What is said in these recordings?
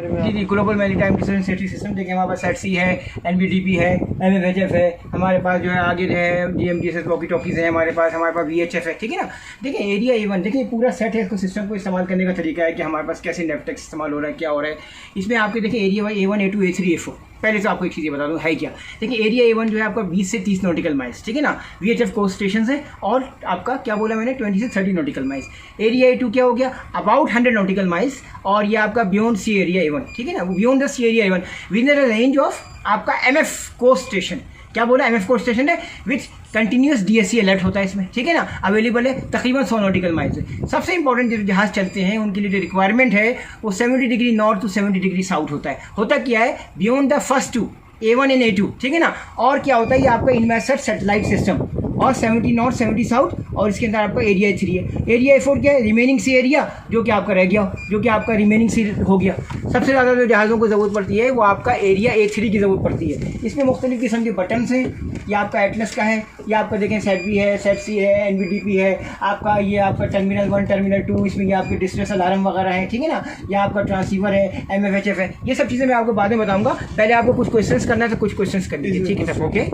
जी जी, global maritime decision safety system. देखिए हमारे पास सेट सी है, NBDP है, MFHF है, हमारे पास जो है आगे जो है GMDSS वॉकी टॉकीज़ है, हमारे पास VHF है, ठीक है ना। देखिए एरिया A1, देखिए पूरा सेट है। इसको सिस्टम को इस्तेमाल करने का तरीका है कि हमारे पास कैसे नेपटेक्स इस्तेमाल हो रहा है, क्या हो रहा है इसमें। आपके देखिए area Y A1 A2 A3 A4। पहले से आपको एक चीज़ बता दूँ है क्या। देखिए एरिया A1 जो है आपका 20 से 30 नॉटिकल माइल्स, ठीक है ना। VHF कोस्ट स्टेशन है और आपका क्या बोला मैंने 20 से 30 नॉटिकल माइल्स। एरिया A2 क्या हो गया, अबाउट 100 नॉटिकल माइल्स, और ये आपका बियॉन्ड सी एरिया A1, ठीक है ना। Beyond the sea area A1 within the range of आपका MF कोस्ट स्टेशन। क्या बोला, MF कोस्ट स्टेशन है विच कंटिन्यूस DSC अलर्ट होता है इसमें, ठीक है ना। अवेलेबल है तकरीबन 100 नॉटिकल माइल्स है। सबसे इंपॉर्टेंट जो जहाज़ चलते हैं उनके लिए जो रिक्वायरमेंट है वो 70 degree north to 70 degree south होता है। होता क्या है, beyond the first two A1 and A2, ठीक है ना। और क्या होता है, ये आपका इन्वेस्टर सैटेलाइट सिस्टम, और 70 नॉर्थ 70 साउथ, और इसके अंदर आपका एरिया A3 है। एरिया A4 क्या है, रिमेनिंग सी एरिया, जो कि आपका रह गया, जो कि आपका रिमेनिंग सी हो गया। सबसे ज़्यादा जो जहाज़ों को ज़रूरत पड़ती है वो आपका एरिया A3 की ज़रूरत पड़ती है। इसमें मुख्तलिफ़ किस्म के बटन्स हैं। ये आपका एटलस का है, ये आपका देखें सेट बी है, सेट सी है, NBDP है, आपका ये आपका टर्मिनल 1 टर्मिनल 2, इसमें ये आपके डिस्ट्रेस अलार्म वगैरह है, ठीक है ना। ये आपका ट्रांसीवर है, MFHF है। ये सब चीज़ें मैं आपको बाद में बताऊँगा। पहले आपको कुछ क्वेश्चन करना है तो कुछ क्वेश्चन कर लीजिए, ठीक है sir. Okay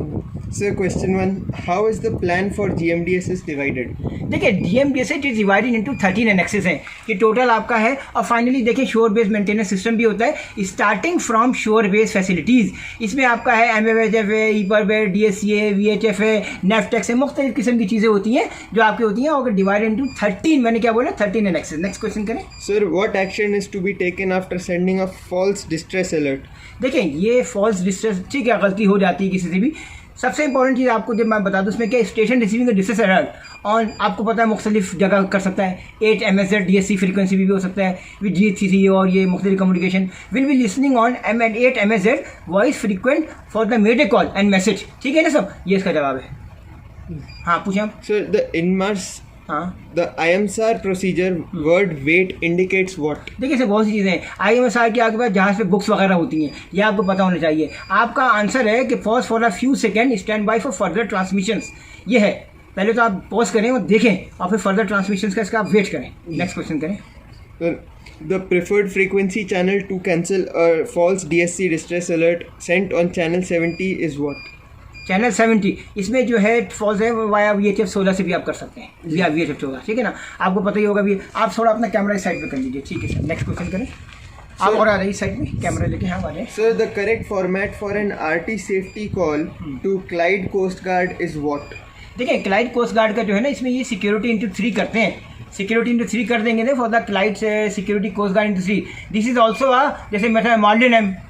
sir, question 1, how is the plan for GMDSS divided? देखिए GMDSS is divided into 13 annexes हैं। ये टोटल आपका है। और फाइनली देखिए शोर बेस मेंटेनेंस सिस्टम भी होता है, स्टार्टिंग फ्रॉम शोर बेस फैसिलिटीज़। इसमें आपका है MFHF है, ईपर है, DSC है, VHF है, नेफ्टेक्स है, मुख्तलिफ किस्म की चीज़ें होती हैं जो आपकी होती हैं। और डिवाइडेड इनटू 13, मैंने क्या बोला, 13 एनेक्सेस। नेक्स्ट क्वेश्चन करें sir, what action is to be taken after sending a false distress alert? देखिए ये फॉल्स डिस्ट्रेस, ठीक है, गलती हो जाती है किसी से भी। सबसे इंपॉर्टेंट चीज़ आपको जब मैं बता दूँ उसमें क्या, station receiving distress alert on, आपको पता है मुख्तलिफ जगह कर सकता है। 8 MSZ DSC फ्रीक्वेंसी भी हो सकता है विद GHC, और ये मुख्तलिफ communication will be listening on 8 MSZ voice frequent for the made call and message, ठीक है ना सब। ये इसका जवाब है। हाँ पूछें आप sir, the inmars the IMSR procedure word wait indicates what? देखिए सर बहुत सी चीज़ें हैं। IMSR के आपके पास जहाज़ पे बुक्स वगैरह होती हैं, ये आपको पता होना चाहिए। आपका आंसर है कि pause for a few second, stand by for further transmissions. ये है, पहले तो आप पॉज करें और देखें और फिर फर्दर ट्रांसमिशंस का इसका आप वेट करें। नेक्स्ट क्वेश्चन करें sir, the preferred frequency channel to cancel a false DSC distress alert sent on channel 70 is what? Channel 70, इसमें जो है फॉल्स है वाया VHF 16 से भी आप कर सकते हैं, या VHF 14, ठीक है ना। आपको पता ही होगा भी। आप थोड़ा अपना कैमरा इस साइड पे कर लीजिए, ठीक है सर। नेक्स्ट क्वेश्चन करें आप। और आ रही इस साइड में कैमरा लेके, हाँ आ रहे हैं sir. The correct format for an RT safety call to Clyde coast guard is what? देखिए क्लाइड कोस्ट गार्ड का जो है ना, इसमें ये सिक्योरिटी इंटू 3 करते हैं। सिक्योरिटी इंटू 3 कर देंगे for the Clyde security coast guard into 3। This is also जैसे मेथड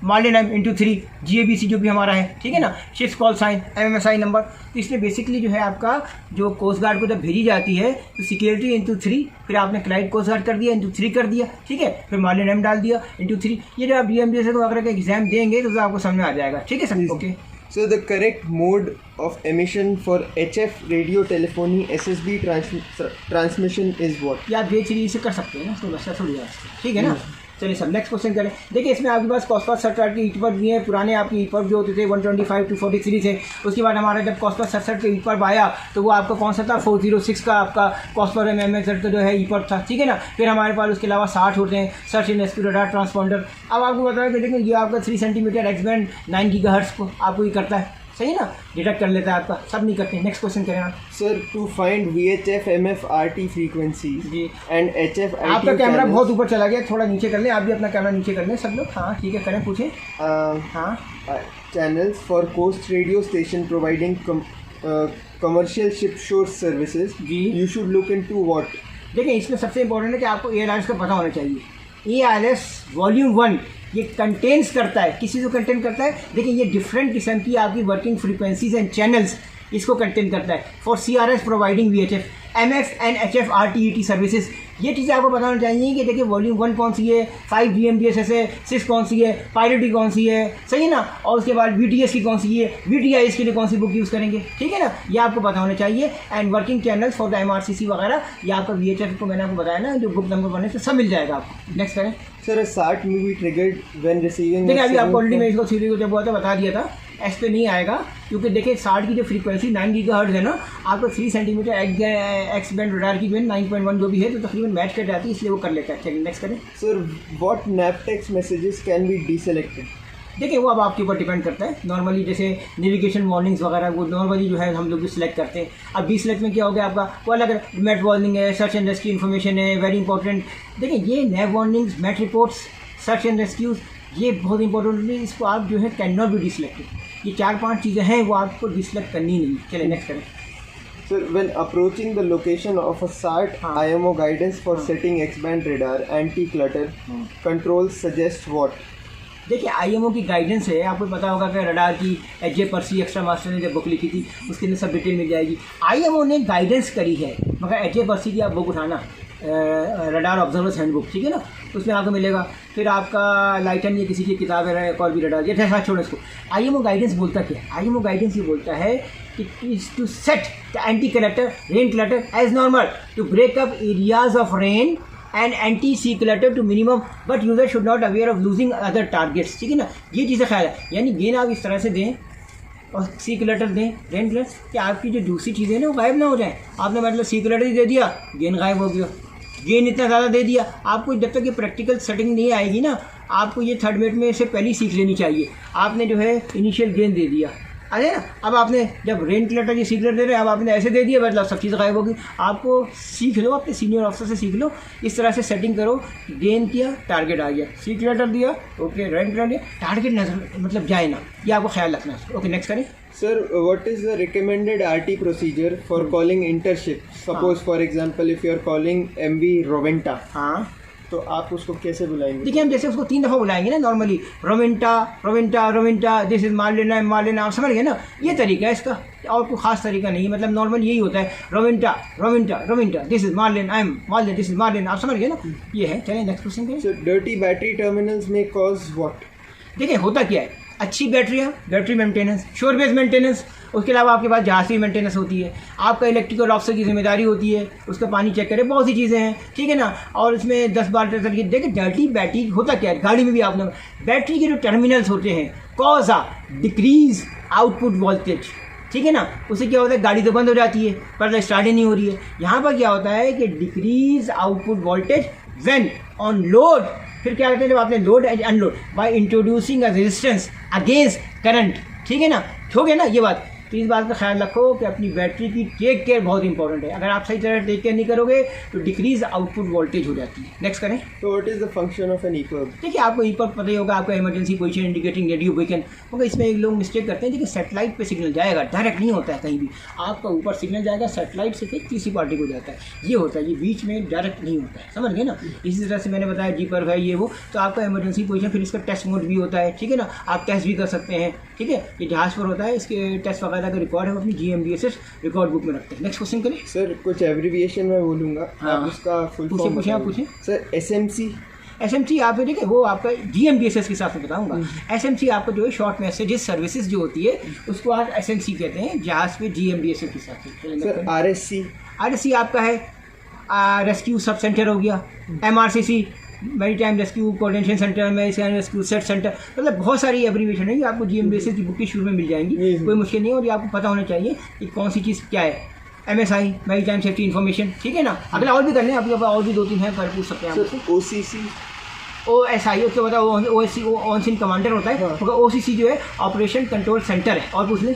मार्लिनम इंटू 3 GABC जो भी हमारा है, ठीक है ना। Ships call sign, MMSI number. तो इसमें बेसिकली जो है आपका जो कोस्ट गार्ड को जब भेजी जाती है तो सिक्योरिटी इंटू 3, फिर आपने क्लाइड कोस्ट गार्ड कर दिया इंटू 3 कर दिया, ठीक है, फिर मार्लिनम डाल दिया इंटू 3। ये जब आप GMDSS को अगर एग्जाम देंगे तो आपको समझ में आ जाएगा, ठीक है sir. Okay So the correct mode of emission for HF radio telephony SSB transmission is what? या आप JHD से कर सकते हैं ना, तो बच्चा थोड़ी यार, ठीक है ना। चलिए सब नेक्स्ट क्वेश्चन करें। देखिए इसमें आपके पास कॉस्पास 67 के ईट पर भी है। पुराने आपके ईट पर जो होते थे 125 to 43 थे। उसके बाद हमारा जब कॉस्पास 67 के ईट पर आया तो वो आपका कौन सा था, 406 का आपका कॉस्पर MMZ का जो है ईट पर था, ठीक है ना। फिर हमारे पास उसके अलावा 60 होते हैं, search in speed radar transponder. अब आपको बताया कि देखिए ये आपका 3 सेंटीमीटर एक्स बैंड 9 GHz को आपको ये करता है, सही है ना, डिटेक्ट कर लेता है आपका। सब नहीं करते। नेक्स्ट क्वेश्चन करें आप sir. To find VHF MF RT frequency जी एंड HF ITU आपका कैमरा बहुत ऊपर चला गया, थोड़ा नीचे कर लें। आप भी अपना कैमरा नीचे कर लें सब लोग। हाँ ठीक है, करें, पूछें। हाँ channels for coast radio station providing commercial ship shore services ji. you should look into what? देखिए इसमें सबसे इंपॉर्टेंट है कि आपको ALS का पता होना चाहिए। ALS वॉल्यूम 1 ये कंटेन्स करता है, किसी को कंटेन करता है। देखिए ये डिफरेंट किस्म की आपकी वर्किंग फ्रीक्वेंसीज एंड चैनल्स इसको कंटेन करता है। For CRS providing VHF MF and HF RTET services. ये चीज़ें आपको बताना चाहिए कि देखिए वॉल्यूम 1 कौन सी है, 5 GMDSS है, 6 कौन सी है, पायलटी कौन सी है, सही है ना। और उसके बाद VTS की कौन सी है, VTIS के लिए कौन सी बुक यूज़ करेंगे, ठीक है ना। ये आपको पता होना चाहिए। And working channels for the MRCC वगैरह ये आपका VHF को मैंने आपको बताया ना, जो बुक नंबर बने से सब मिल जाएगा आपको। नेक्स्ट करें sir. A SAT may be triggered when receiving। देखिए अभी आपको ऑलरेडी मैं इसको थ्योरी को जब हुआ था बता दिया था एस पे नहीं आएगा, क्योंकि देखिए 60 की जो फ्रीक्वेंसी 9 गीगाहर्ट्ज़ है ना, आपको 3 सेंटीमीटर एक्स बैंड रडार की जो है 9.1 जो भी है तो तकरीबन मैच कर जाती है, इसलिए वो कर लेता है। चलिए नेक्स्ट करें। Sir what NAVTEX messages can be deselected? देखिए वो अब आपके ऊपर डिपेंड करता है। नॉर्मली जैसे नेविगेशन वार्निंग्स वगैरह वो नॉर्मली जो है हम लोग भी सिलेक्ट करते हैं। अब डी सिलेक्ट में क्या हो गया आपका, वो अलग मैट वार्निंग है, सर्च एंड रेस्क्यू इन्फॉर्मेशन है, वेरी इंपॉर्टेंट। देखिए ये nav warnings, met reports, search and rescues, ये बहुत इंपॉर्टेंट है, इसको आप जो है कैन नॉट बी डिसलेक्टेड। ये 4-5 चीज़ें हैं वो आपको डिसलेक्ट करनी नहीं। चलिए नेक्स्ट करें। Sir, when approaching the location of a SAT IMO guidance for setting X-band radar anti-clutter controls suggest what? देखिए आईएमओ की गाइडेंस है, आपको पता होगा कि रडार की एच.जे. पर्सी एक्स्ट्रा मास्टर ने जब बुक लिखी थी उसके अंदर सब डिटेल मिल जाएगी। आईएमओ ने गाइडेंस करी है, मगर एच.जे. पर्सी की आप बुक उठाना, रडार ऑब्जर्वर्स हैंडबुक, ठीक है ना, उसमें आपको मिलेगा। फिर आपका लाइटन या किसी की किताब है और भी रडार, ये ऐसा छोड़ो इसको। आईएमओ गाइडेंस बोलता क्या है? आईएमओ गाइडेंस ये बोलता है कि is to set the anti clutter rain clutter as normal, to break up areas of rain and anti sea clutter to minimum, but user should not aware of losing other targets, ठीक है ना, ये चीज़ें ख्याल है। यानी gain आप इस तरह से दें और सी क्लटर दें, रेन क्लटर, कि आपकी जो दूसरी चीज़ें ना वो गायब ना हो जाएं। आपने मतलब सी क्लटर ही दे दिया, गेन गायब हो गया, गेन इतना ज़्यादा दे दिया। आपको जब तक ये प्रैक्टिकल सेटिंग नहीं आएगी ना, आपको ये थर्ड मेट में से पहले ही सीख लेनी चाहिए। आपने जो है इनिशियल गेन दे दिया, अरे ना, अब आपने जब रेन क्लटर ये सी क्लटर दे रहे हैं, अब आपने ऐसे दे दिया, मतलब सब चीज़ गायब होगी। आपको सीख लो, अपने सीनियर ऑफिसर से सीख लो, इस तरह से सेटिंग करो। गेन किया, टारगेट आ गया, सी क्लटर दिया, ओके, रेन क्लटर दिया, टारगेट नजर मतलब जाए ना, ये आपको ख्याल रखना है। ओके नेक्स्ट करें। Sir, what is the recommended RT procedure for calling intership? Suppose for example if you are calling MV Roventa, हाँ, तो आप उसको कैसे बुलाएंगे? देखिए हम जैसे उसको 3 दफ़ा बुलाएंगे ना normally, Rovinta Rovinta Rovinta, this is Marlina Marlina, आप समझ गए ना, ये तरीका है इसका, और कोई ख़ास तरीका नहीं है। मतलब नॉर्मल यही होता है, Rovinta Rovinta Rovinta, this is Marlin, I am Marlin, this is Marlin, आप समझ गए ना, ये है। चलिए नेक्स्ट क्वेश्चन करें। So dirty battery terminals may cause what? देखिए होता क्या है, अच्छी बैटरियाँ, बैटरी मेंटेनेंस, शोर बेस मेंटेनेंस, उसके अलावा आपके पास जहाज की मेंटेनेंस होती है, आपका इलेक्ट्रिकल ऑफिसर की जिम्मेदारी होती है, उसका पानी चेक करे, बहुत सी चीज़ें हैं, ठीक है ना। और इसमें 10-12 तरीके, देखिए डर्टी बैटरी होता क्या है, गाड़ी में भी आपने बैटरी के जो टर्मिनल्स होते हैं, कॉज आ डिक्रीज आउटपुट वोल्टेज, ठीक है ना, उससे क्या होता है, गाड़ी तो बंद हो जाती है पर स्टार्ट ही नहीं हो रही है। यहाँ पर क्या होता है कि decrease output voltage when on load, फिर क्या कहते हैं जब आपने load and unload, by introducing a resistance against current, ठीक है ना, हो गया ना ये बात। तो इस बात का ख्याल रखो कि अपनी बैटरी की टेक केयर बहुत इंपॉर्टेंट है। अगर आप सही तरह टेक केयर नहीं करोगे तो डिक्रीज आउटपुट वोल्टेज हो जाती है। नेक्स्ट करें। So what is the function of an EPIRB? देखिए आपको EPIRB पता ही होगा, आपका emergency position indicating radio beacon, मगर इसमें एक लोग मिस्टेक करते हैं। देखिए सैटेलाइट पे सिग्नल जाएगा, डायरेक्ट नहीं होता है कहीं भी, आपका ऊपर सिग्नल जाएगा, सैटेलाइट से फिर तीसरी पार्टी को जाता है, ये होता है, ये बीच में डायरेक्ट नहीं होता है, समझ गए ना। इसी तरह से मैंने बताया EPIRB है ये वो, तो आपका इमरजेंसी पोजीशन, फिर इसका टेस्ट मोड भी होता है, ठीक है ना, आप टेस्ट भी कर सकते हैं, ठीक है, ये जहाज़ पर होता है, इसके टेस्ट वगैरह का रिकॉर्ड है अपनी GMDSS रिकॉर्ड बुक में रखते हैं। नेक्स्ट क्वेश्चन करें। सर कुछ एब्रीविएशन मैं बोलूँगा, आप उसका फुल फॉर्म पूछिए आप पूछिए। सर SMC आप देखिए वो आपका GMDSS के साथ में बताऊंगा। SMC आपको जो है शॉर्ट मैसेजेस सर्विसेज जो होती है उसको आप SMC कहते हैं, जहाज पे GMDSS के साथ। सर RSC आपका है रेस्क्यू सब सेंटर हो गया, MRCC मेरी टाइम रेस्क्यू कोऑर्डिनेशन सेंटर में, इसका रेस्क्यू सेट सेंटर, मतलब बहुत सारी एब्रीविएशन है, आपको GMDSS की बुक के शुरू में मिल जाएंगी, कोई मुश्किल नहीं है। और ये आपको पता होना चाहिए कि कौन सी चीज़ क्या है। MSI मेरी टाइम सेफ्टी इन्फॉर्मेशन, ठीक है ना। अगला और भी करने हैं, आपके पास और भी 2-3 हैं, पर पूछ सकते हैं आप। OSI उसके बाद OSC ऑन सीन कमांडर होता है, मगर OCC जो है ऑपरेशन कंट्रोल सेंटर है। और पूछ लें।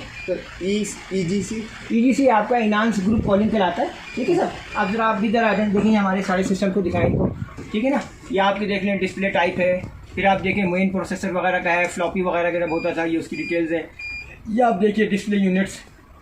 EGC आपका इनांस ग्रुप कॉलिंग कहलाता है, ठीक है सर। अब जरा आप इधर आ जाए, देखेंगे हमारे सारे सिस्टम को दिखाएं तो, ठीक है ना। ये आपके देख लें डिस्प्ले टाइप है, फिर आप देखें मेन प्रोसेसर वगैरह का है, फ्लॉपी वगैरह का होता था, ये उसकी डिटेल्स है। ये आप देखिए डिस्प्ले यूनिट्स,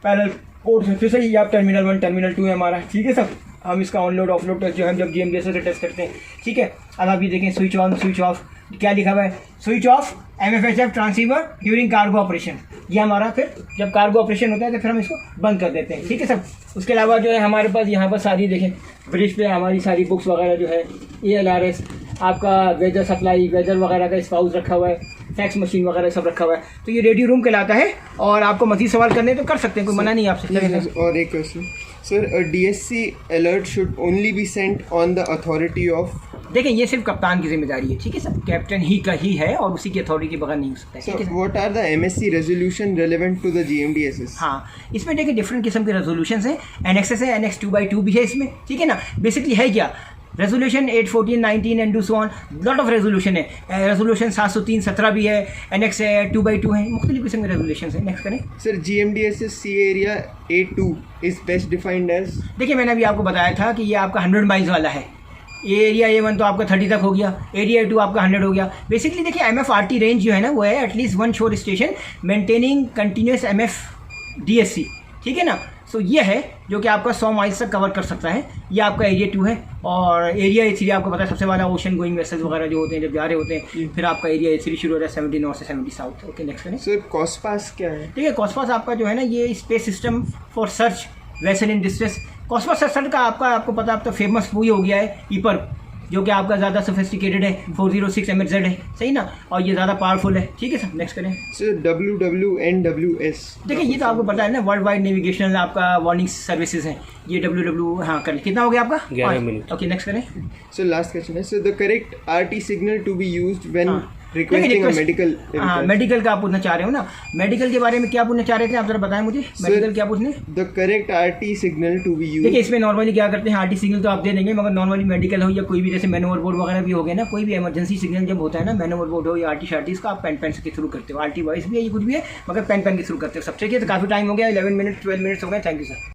पैनल कोड, फिर से ये आप टर्मिनल 1 टर्मिनल 2 है हमारा, ठीक है सर। हम इसका ऑनलोड ऑफलोड टेस्ट जो हम जब GMDSS से टेस्ट करते हैं, ठीक है। अब आप ये देखें स्विच ऑन स्विच ऑफ, क्या लिखा हुआ है, switch off MFHF transceiver during cargo operation, ये हमारा फिर जब कार्गो ऑपरेशन होता है तो फिर हम इसको बंद कर देते हैं, ठीक है सर। उसके अलावा जो है हमारे पास यहाँ पर सारी देखें ब्रिज पे हमारी सारी बुक्स वगैरह जो है, ALRS आपका वेदर सप्लाई, वेदर वगैरह का स्पाउस रखा हुआ है, फैक्स मशीन वगैरह सब रखा हुआ है। तो ये रेडियो रूम कहलाता है, और आपको मज़ीद सवाल करने तो कर सकते हैं, कोई मना नहीं आपसे। और एक question sir, a DSC alert should only be sent on the authority of देखिए ये सिर्फ कप्तान की जिम्मेदारी है, ठीक है सर, कैप्टन ही का ही है और उसी की अथॉरिटी के बगैर नहीं हो सकता है, So ठीक है sir. what are the MSc resolution relevant to the GMDSS? हाँ, इसमें देखिए डिफरेंट किस्म के रेजोल्यूशन हैं, एनेक्सेस है, एनेक्स 2/2 भी है इसमें, ठीक है ना। बेसिकली है क्या, resolution 8, 14, 19 and do so on, lot of resolution है। रेजोल्यूशन 703, 17 भी है, एनेक्स 2/2 है, मुख्तलिफ किस्म के रेजोल्यूशन है। नेक्स्ट करें। Sir, GMDSS sea area A2 is best defined as? देखिए मैंने अभी आपको बताया था कि ये आपका 100 माइल्स वाला है। ये एरिया A1 तो आपका 30 तक हो गया, एरिया A2 आपका 100 हो गया। बेसिकली देखिए MFRT रेंज जो है ना वो है एटलीस्ट 1 शोर station maintaining continuous MF DSC, ठीक है ना। सो ये है जो कि आपका 100 माइल्स तक कवर कर सकता है। ये आपका एरिया 2 है और एरिया A3 आपको पता है सबसे वाला ओशन गोइंग वेसल्स वगैरह जो होते हैं जब जा रहे होते हैं। फिर आपका एरिया A3 शुरू होता है 70 नॉर्थ से 70 साउथ। ओके नेक्स्ट करें। Sir, COSPAS क्या है? ठीक है, कॉस्पास आपका जो है ना ये space system for search vessel in distress. Cospas sir का आपको पता है अब तो फेमस वही हो गया है ईपर, जो कि आपका ज़्यादा सोफिस्टिकेटेड है, 406 MHz है, सही ना, और ये ज़्यादा पावरफुल है, ठीक है सर। नेक्स्ट करें। Sir, WWNWS. देखिए ये तो आपको पता है ना, वर्ल्ड वाइड नेविगेशनल आपका वार्निंग सर्विसेज हैं ये WW। हाँ कर कितना हो गया आपका? 11 मिनट। ओके नेक्स्ट करें। So last question है, so the correct RT signal to be used when हाँ। requesting a request- medical. हाँ मेडिकल का आप पूछना चाह रहे हो ना, मेडिकल के बारे में क्या पूछना चाह रहे थे आप, जरा बताएं मुझे, मेडिकल क्या पूछने। The correct RT signal to be used. देखिए इसमें नॉर्मली क्या करते हैं, आरटी सिग्नल तो आप दे देंगे, मगर नॉर्मली मेडिकल हो या कोई भी जैसे मैनोवर बोर्ड वगैरह भी हो गया ना, कोई भी इमरजेंसी सिग्नल जब होता है ना, मैनोवर बोर्ड हो या आरटी शार्टी, इसका आप पेन के थ्रू करते हो। आरटी वॉइस भी है, ये कुछ भी है, मगर पेन के थ्रू करते हो सब। ठीक है, तो काफ़ी टाइम हो गया, 11 मिनट 12 मिनट्स हो गए। Thank you sir.